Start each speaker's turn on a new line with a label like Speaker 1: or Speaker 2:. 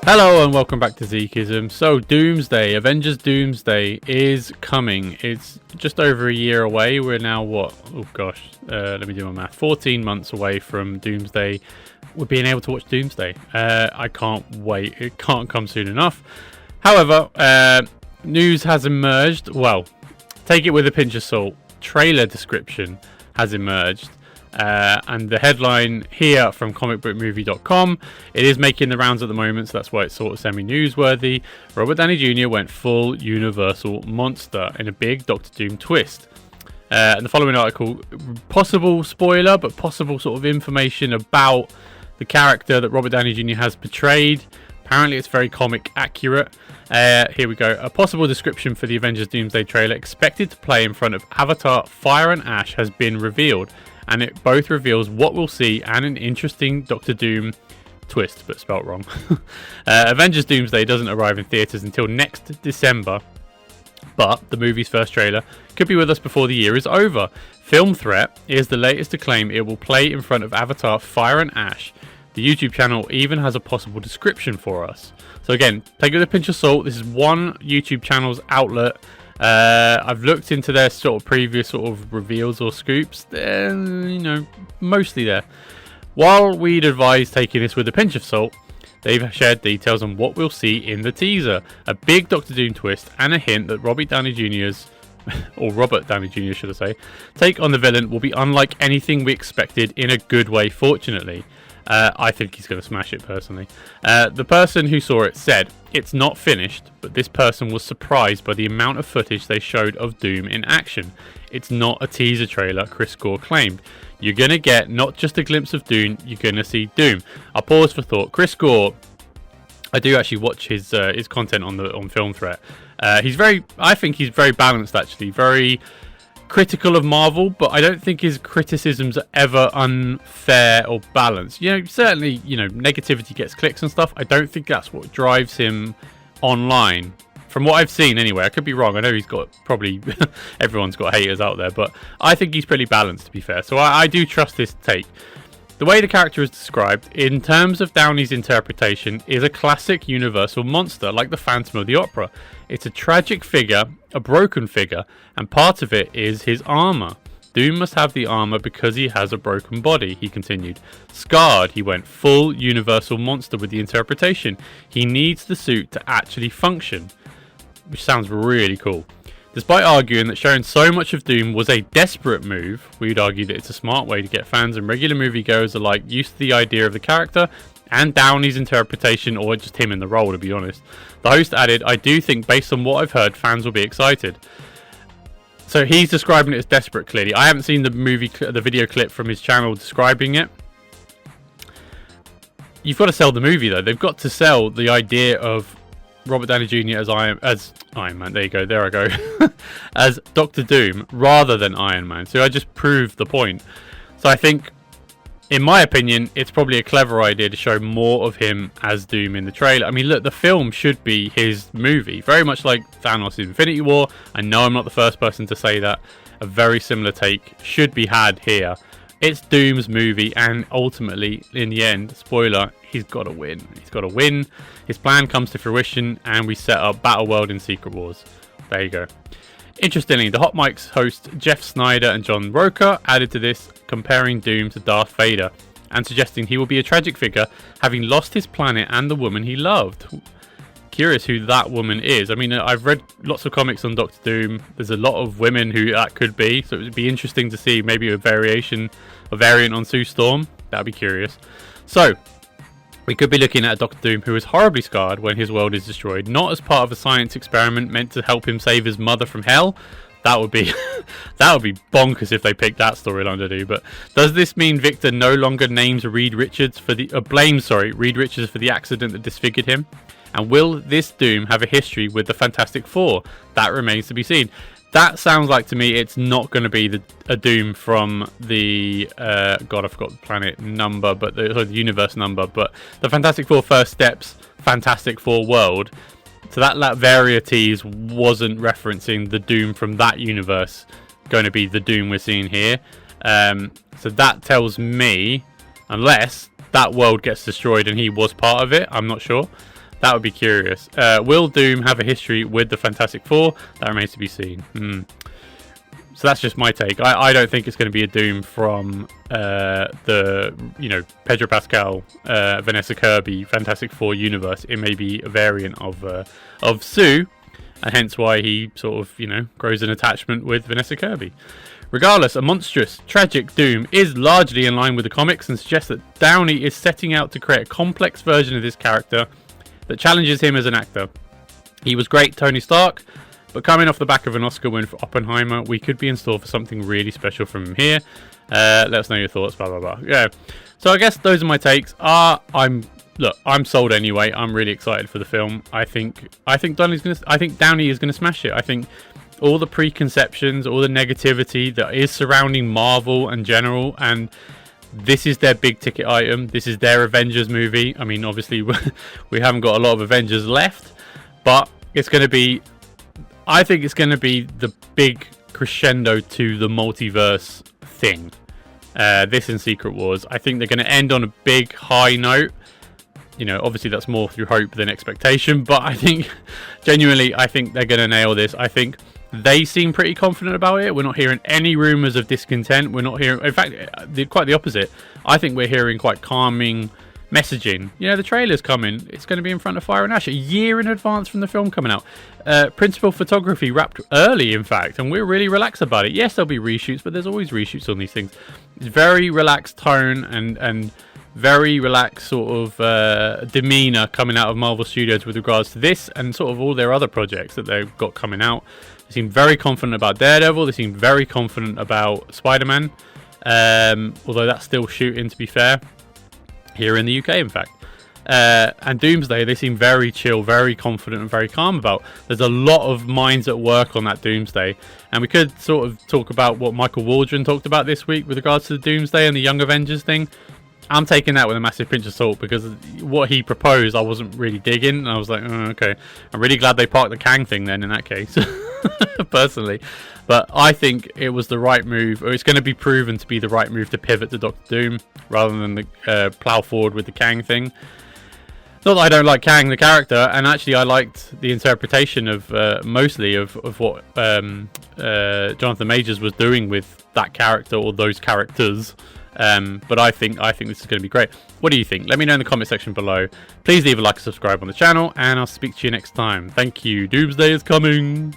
Speaker 1: Hello and welcome back to Zekism. So Doomsday, Avengers Doomsday is coming. It's just over a year away. We're now let me do my math. 14 months away from Doomsday. We're being able to watch Doomsday. I can't wait. It can't come soon enough. However, news has emerged. Well, take it with a pinch of salt. Trailer description has emerged. And the headline here from comicbookmovie.com, it is making the rounds at the moment, so that's why it's sort of semi-newsworthy. Robert Downey Jr. went full Universal monster in a big Doctor Doom twist. And the following article, possible spoiler, but possible sort of information about the character that Robert Downey Jr. has portrayed. Apparently it's very comic accurate. Here we go. A possible description for the Avengers Doomsday trailer expected to play in front of Avatar Fire and Ash has been revealed. And it both reveals what we'll see and an interesting Doctor Doom twist, but spelt wrong. Avengers Doomsday doesn't arrive in theatres until next December, but the movie's first trailer could be with us before the year is over. Film Threat is the latest to claim it will play in front of Avatar Fire and Ash. The YouTube channel even has a possible description for us. So again, take it with a pinch of salt. This is one YouTube channel's outlet. I've looked into their sort of previous sort of reveals or scoops. They're, mostly there. While we'd advise taking this with a pinch of salt, they've shared details on what we'll see in the teaser. A big Doctor Doom twist and a hint that Robert Downey Jr.'s, or Robert Downey Jr. should I say, take on the villain will be unlike anything we expected in a good way, fortunately. I think he's going to smash it personally. The person who saw it said, "It's not finished, but this person was surprised by the amount of footage they showed of Doom in action. It's not a teaser trailer," Chris Gore claimed. "You're going to get not just a glimpse of Doom, you're going to see Doom." I'll pause for thought. Chris Gore, I do actually watch his content on Film Threat. I think he's very balanced actually, very critical of Marvel, but I don't think his criticisms are ever unfair or balanced. Certainly, negativity gets clicks and stuff. I don't think that's what drives him online. From what I've seen anyway, I could be wrong. I know he's got probably everyone's got haters out there, but I think he's pretty balanced to be fair. So I do trust this take. The way the character is described, in terms of Downey's interpretation, is a classic Universal monster, like the Phantom of the Opera. It's a tragic figure, a broken figure, and part of it is his armour. Doom must have the armour because he has a broken body, he continued. Scarred, he went full Universal monster with the interpretation. He needs the suit to actually function, which sounds really cool. Despite arguing that showing so much of Doom was a desperate move, we'd argue that it's a smart way to get fans and regular moviegoers alike used to the idea of the character and Downey's interpretation, or just him in the role, to be honest. The host added, "I do think, based on what I've heard, fans will be excited." So he's describing it as desperate, clearly. I haven't seen the video clip from his channel describing it. You've got to sell the movie, though. They've got to sell the idea of Robert Downey Jr. as Iron Man. There you go. There I go. As Doctor Doom rather than Iron Man. So I just proved the point. So I think, in my opinion, it's probably a clever idea to show more of him as Doom in the trailer. I mean, look, the film should be his movie. Very much like Thanos' Infinity War. I know I'm not the first person to say that. A very similar take should be had here. It's Doom's movie, and ultimately, in the end, spoiler, he's got to win. He's got to win. His plan comes to fruition, and we set up Battle World in Secret Wars. There you go. Interestingly, the Hot Mics host Jeff Snyder and John Roker added to this, comparing Doom to Darth Vader, and suggesting he will be a tragic figure, having lost his planet and the woman he loved. Curious who that woman is. I mean, I've read lots of comics on Doctor Doom. There's a lot of women who that could be, so it would be interesting to see maybe a variant on Sue Storm. That'd be curious. So, we could be looking at a Doctor Doom who is horribly scarred when his world is destroyed, not as part of a science experiment meant to help him save his mother from hell. That would be bonkers if they picked that storyline to do. But does this mean Victor no longer names Reed Richards for the Reed Richards for the accident that disfigured him? And will this Doom have a history with the Fantastic Four? That remains to be seen. That sounds like to me it's not going to be a Doom from the I forgot the planet number, but the universe number, but the Fantastic Four First Steps Fantastic Four world. So that Latveria wasn't referencing the Doom from that universe going to be the Doom we're seeing here. So that tells me, unless that world gets destroyed and he was part of it, I'm not sure. That would be curious. Will Doom have a history with the Fantastic Four? That remains to be seen. So that's just my take. I don't think it's going to be a Doom from the Pedro Pascal, Vanessa Kirby Fantastic Four universe. It may be a variant of Sue, and hence why he sort of grows an attachment with Vanessa Kirby. Regardless, a monstrous, tragic Doom is largely in line with the comics and suggests that Downey is setting out to create a complex version of this character that challenges him as an actor. He was great, Tony Stark, but coming off the back of an Oscar win for Oppenheimer, we could be in store for something really special from him here. Let us know your thoughts, blah, blah, blah. Yeah. So I guess those are my takes. I'm sold anyway. I'm really excited for the film. I think Downey is gonna smash it. I think all the preconceptions, all the negativity that is surrounding Marvel in general, and this is their big ticket item. This is their Avengers movie. I mean, obviously, we haven't got a lot of Avengers left, but it's going to be... I think it's going to be the big crescendo to the multiverse thing. This and Secret Wars. I think they're going to end on a big high note. Obviously that's more through hope than expectation, but I think, genuinely, I think they're going to nail this. I think they seem pretty confident about it. We're not hearing any rumours of discontent. We're not hearing... In fact, quite the opposite. I think we're hearing quite calming messaging. The trailer's coming. It's going to be in front of Fire and Ash a year in advance from the film coming out. Principal photography wrapped early, in fact, and we're really relaxed about it. Yes, there'll be reshoots, but there's always reshoots on these things. It's very relaxed tone and very relaxed sort of demeanour coming out of Marvel Studios with regards to this and sort of all their other projects that they've got coming out. They seem very confident about Daredevil. They seem very confident about Spider-Man, although that's still shooting, to be fair, here in the UK, in fact. And Doomsday, they seem very chill, very confident and very calm about. There's a lot of minds at work on that Doomsday, and we could sort of talk about what Michael Waldron talked about this week with regards to the Doomsday and the Young Avengers thing. I'm taking that with a massive pinch of salt, because what he proposed I wasn't really digging, and I was like, okay, I'm really glad they parked the Kang thing then in that case, personally. But I think it was the right move, or it's going to be proven to be the right move, to pivot to Doctor Doom rather than plow forward with the Kang thing. Not that I don't like Kang the character, and actually I liked the interpretation of mostly of what Jonathan Majors was doing with that character, or those characters. But I think this is going to be great. What do you think? Let me know in the comment section below. Please leave a like and subscribe on the channel, and I'll speak to you next time. Thank you. Doomsday is coming.